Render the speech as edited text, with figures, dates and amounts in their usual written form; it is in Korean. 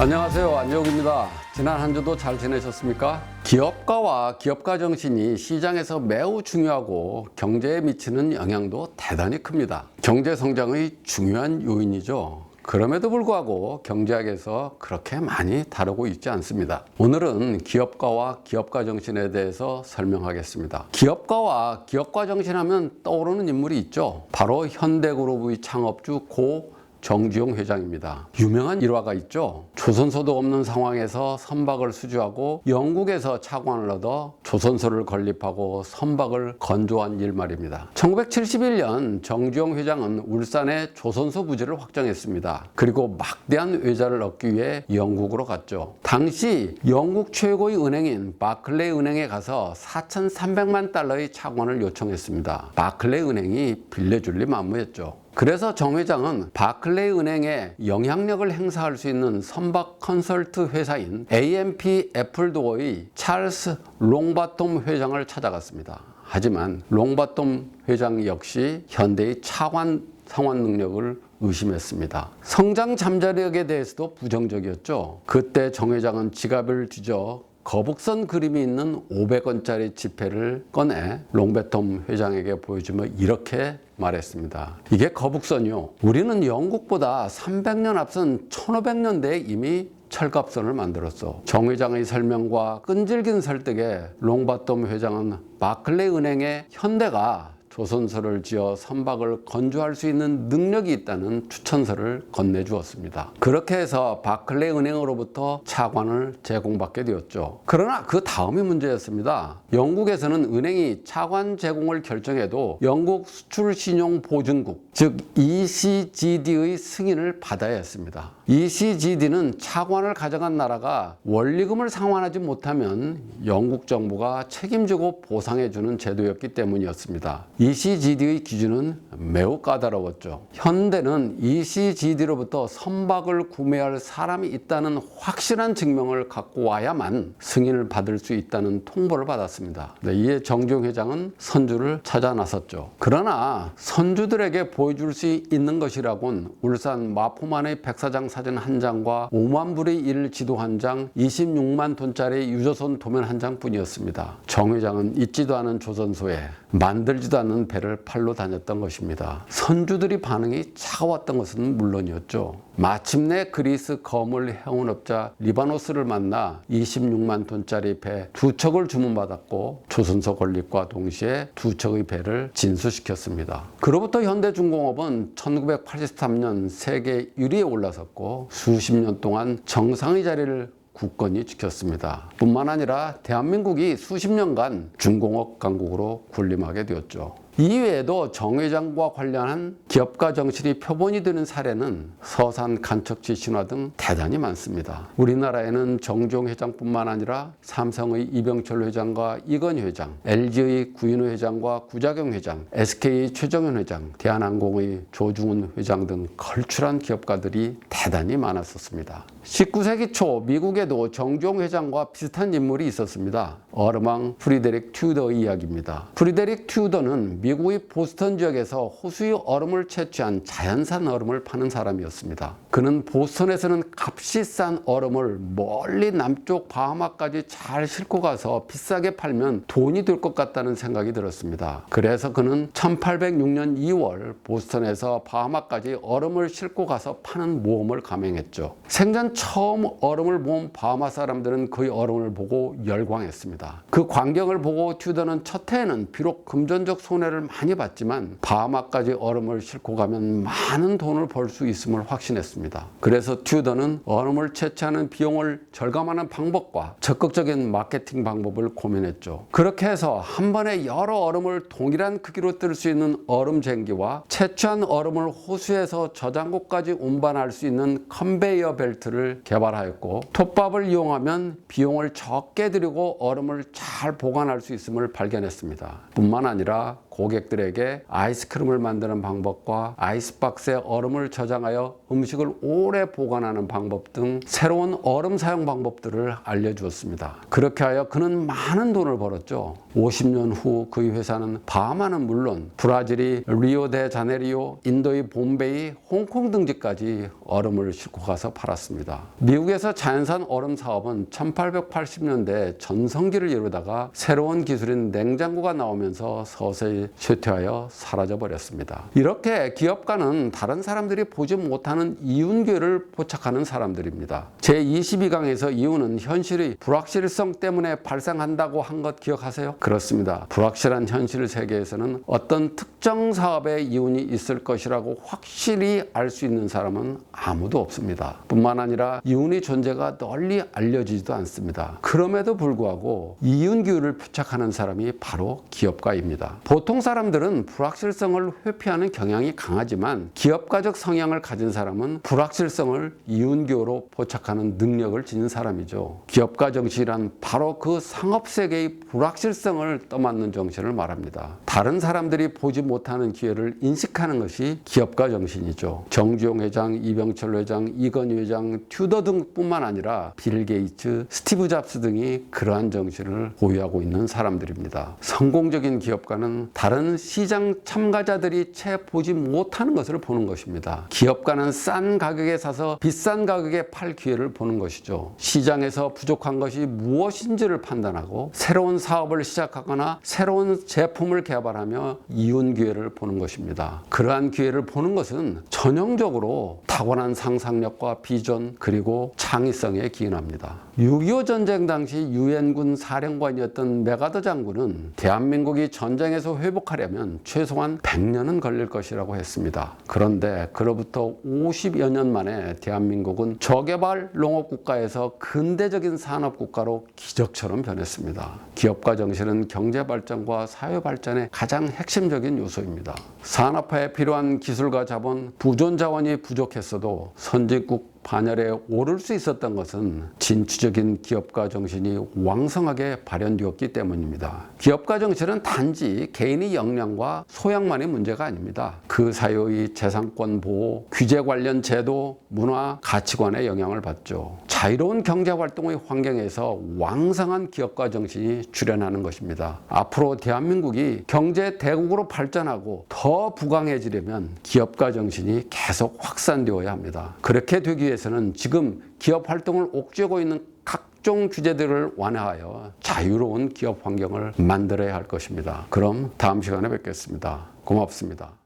안녕하세요, 안재욱입니다. 지난 한 주도 잘 지내셨습니까? 기업가와 기업가 정신이 시장에서 매우 중요하고 경제에 미치는 영향도 대단히 큽니다. 경제 성장의 중요한 요인이죠. 그럼에도 불구하고 경제학에서 그렇게 많이 다루고 있지 않습니다. 오늘은 기업가와 기업가 정신에 대해서 설명하겠습니다. 기업가와 기업가 정신하면 떠오르는 인물이 있죠. 바로 현대그룹의 창업주 고 정주영 회장입니다. 유명한 일화가 있죠. 조선소도 없는 상황에서 선박을 수주하고 영국에서 차관을 얻어 조선소를 건립하고 선박을 건조한 일 말입니다. 1971년 정주영 회장은 울산에 조선소 부지를 확정했습니다. 그리고 막대한 외자를 얻기 위해 영국으로 갔죠. 당시 영국 최고의 은행인 바클레이 은행에 가서 4,300만 달러의 차관을 요청했습니다. 바클레이 은행이 빌려줄 리 만무했죠. 그래서 정 회장은 바클레이 은행에 영향력을 행사할 수 있는 선박 컨설트 회사인 AMP 애플도어의 찰스 롱바톰 회장을 찾아갔습니다. 하지만 롱바톰 회장 역시 현대의 차관 상환 능력을 의심했습니다. 성장 잠재력에 대해서도 부정적이었죠. 그때 정 회장은 지갑을 뒤져 거북선 그림이 있는 500원짜리 지폐를 꺼내 롱바톰 회장에게 보여주며 이렇게 말했습니다. 이게 거북선이요. 우리는 영국보다 300년 앞선 1500년대에 이미 철갑선을 만들었어. 정 회장의 설명과 끈질긴 설득에 롱바톰 회장은 바클레이 은행에 현대가 조선소를 지어 선박을 건조할 수 있는 능력이 있다는 추천서를 건네주었습니다. 그렇게 해서 바클레이 은행으로부터 차관을 제공받게 되었죠. 그러나 그 다음이 문제였습니다. 영국에서는 은행이 차관 제공을 결정해도 영국 수출신용보증국, 즉 ECGD의 승인을 받아야 했습니다. ECGD는 차관을 가져간 나라가 원리금을 상환하지 못하면 영국 정부가 책임지고 보상해주는 제도였기 때문이었습니다. ECGD의 기준은 매우 까다로웠죠. 현대는 ECGD로부터 선박을 구매할 사람이 있다는 확실한 증명을 갖고 와야만 승인을 받을 수 있다는 통보를 받았습니다. 이에 정주영 회장은 선주를 찾아 나섰죠. 그러나 선주들에게 보여줄 수 있는 것이라곤 울산 마포만의 백사장 사진 한 장과 5만 불의 일 지도 한 장, 26만 톤짜리 유조선 도면 한 장뿐이었습니다. 정 회장은 있지도 않은 조선소에 만들지도 않는 배를 팔로 다녔던 것입니다. 선주들이 반응이 차가웠던 것은 물론이었죠. 마침내 그리스 거물 해운업자 리바노스를 만나 26만 톤짜리 배 2척을 주문받았고 조선소 건립과 동시에 2척의 배를 진수시켰습니다. 그로부터 현대중공업은 1983년 세계 1위에 올라섰고 수십 년 동안 정상의 자리를 굳건히 지켰습니다. 뿐만 아니라 대한민국이 수십 년간 중공업 강국으로 군림하게 되었죠. 이외에도 정 회장과 관련한 기업가 정신이 표본이 되는 사례는 서산 간척지 신화 등 대단히 많습니다. 우리나라에는 정주영 회장뿐만 아니라 삼성의 이병철 회장과 이건희 회장, LG의 구인호 회장과 구자경 회장, SK의 최정현 회장, 대한항공의 조중훈 회장 등 걸출한 기업가들이 대단히 많았었습니다. 19세기 초 미국에도 정주영 회장과 비슷한 인물이 있었습니다. 어르망 프리데릭 튜더의 이야기입니다. 프리데릭 튜더는 미국의 보스턴 지역에서 호수의 얼음을 채취한 자연산 얼음을 파는 사람이었습니다. 그는 보스턴에서는 값이 싼 얼음을 멀리 남쪽 바하마까지 잘 싣고 가서 비싸게 팔면 돈이 될 것 같다는 생각이 들었습니다. 그래서 그는 1806년 2월 보스턴에서 바하마까지 얼음을 싣고 가서 파는 모험을 감행했죠. 생전 처음 얼음을 모은 바하마 사람들은 그의 얼음을 보고 열광했습니다. 그 광경을 보고 튜더는 첫 해에는 비록 금전적 손해를 많이 봤지만 바하마까지 얼음을 싣고 가면 많은 돈을 벌 수 있음을 확신했습니다. 그래서 튜더는 얼음을 채취하는 비용을 절감하는 방법과 적극적인 마케팅 방법을 고민했죠. 그렇게 해서 한 번에 여러 얼음을 동일한 크기로 뜰 수 있는 얼음쟁기와 채취한 얼음을 호수에서 저장고까지 운반할 수 있는 컨베이어 벨트를 개발하였고 톱밥을 이용하면 비용을 적게 들이고 얼음을 잘 보관할 수 있음을 발견했습니다. 뿐만 아니라 고객들에게 아이스크림을 만드는 방법과 아이스박스에 얼음을 저장하여 음식을 오래 보관하는 방법 등 새로운 얼음 사용 방법들을 알려주었습니다. 그렇게 하여 그는 많은 돈을 벌었죠. 50년 후 그의 회사는 바하마는 물론 브라질이 리오데자네리오, 인도의 봄베이, 홍콩 등지까지 얼음을 싣고 가서 팔았습니다. 미국에서 자연산 얼음 사업은 1880년대 전성기를 이루다가 새로운 기술인 냉장고가 나오면서 서서히 쇠퇴하여 사라져 버렸습니다. 이렇게 기업가는 다른 사람들이 보지 못하는 이윤교를 포착하는 사람들입니다. 제22강에서 이윤은 현실의 불확실성 때문에 발생한다고 한 것 기억하세요? 그렇습니다. 불확실한 현실 세계에서는 어떤 특정 사업에 이윤이 있을 것이라고 확실히 알 수 있는 사람은 아무도 없습니다. 뿐만 아니라 이윤의 존재가 널리 알려지지도 않습니다. 그럼에도 불구하고 이윤교를 포착하는 사람이 바로 기업가입니다. 보통 사람들은 불확실성을 회피하는 경향이 강하지만 기업가적 성향을 가진 사람은 불확실성을 이윤교로 포착하는 능력을 지닌 사람이죠. 기업가 정신이란 바로 그 상업세계의 불확실성을 떠맡는 정신을 말합니다. 다른 사람들이 보지 못하는 기회를 인식하는 것이 기업가 정신이죠. 정주영 회장, 이병철 회장, 이건희 회장, 튜더 등뿐만 아니라 빌 게이츠, 스티브 잡스 등이 그러한 정신을 보유하고 있는 사람들입니다. 성공적인 기업가는 다른 시장 참가자들이 채 보지 못하는 것을 보는 것입니다. 기업가는 싼 가격에 사서 비싼 가격에 팔 기회를 보는 것이죠. 시장에서 부족한 것이 무엇인지를 판단하고 새로운 사업을 시작하거나 새로운 제품을 개발하며 이윤 기회를 보는 것입니다. 그러한 기회를 보는 것은 전형적으로 타고난 상상력과 비전 그리고 창의성에 기인합니다. 6.25 전쟁 당시 유엔군 사령관이었던 메가더 장군은 대한민국이 전쟁에서 회복하려면 최소한 100년은 걸릴 것이라고 했습니다. 그런데 그로부터 50여 년 만에 대한민국은 저개발 농업국가에서 근대적인 산업국가로 기적처럼 변했습니다. 기업가 정신은 경제발전과 사회발전의 가장 핵심적인 요소입니다. 산업화에 필요한 기술과 자본, 부존 자원이 부족했어도 선진국 반열에 오를 수 있었던 것은 진취적인 기업가 정신이 왕성하게 발현되었기 때문입니다. 기업가 정신은 단지 개인의 역량과 소양만의 문제가 아닙니다. 그 사이의 재산권 보호, 규제 관련 제도, 문화, 가치관의 영향을 받죠. 자유로운 경제활동의 환경에서 왕성한 기업가 정신이 출현하는 것입니다. 앞으로 대한민국이 경제 대국으로 발전하고 더 부강해지려면 기업가 정신이 계속 확산되어야 합니다. 그렇게 되기 위해서는 지금 기업 활동을 옥죄고 있는 각종 규제들을 완화하여 자유로운 기업 환경을 만들어야 할 것입니다. 그럼 다음 시간에 뵙겠습니다. 고맙습니다.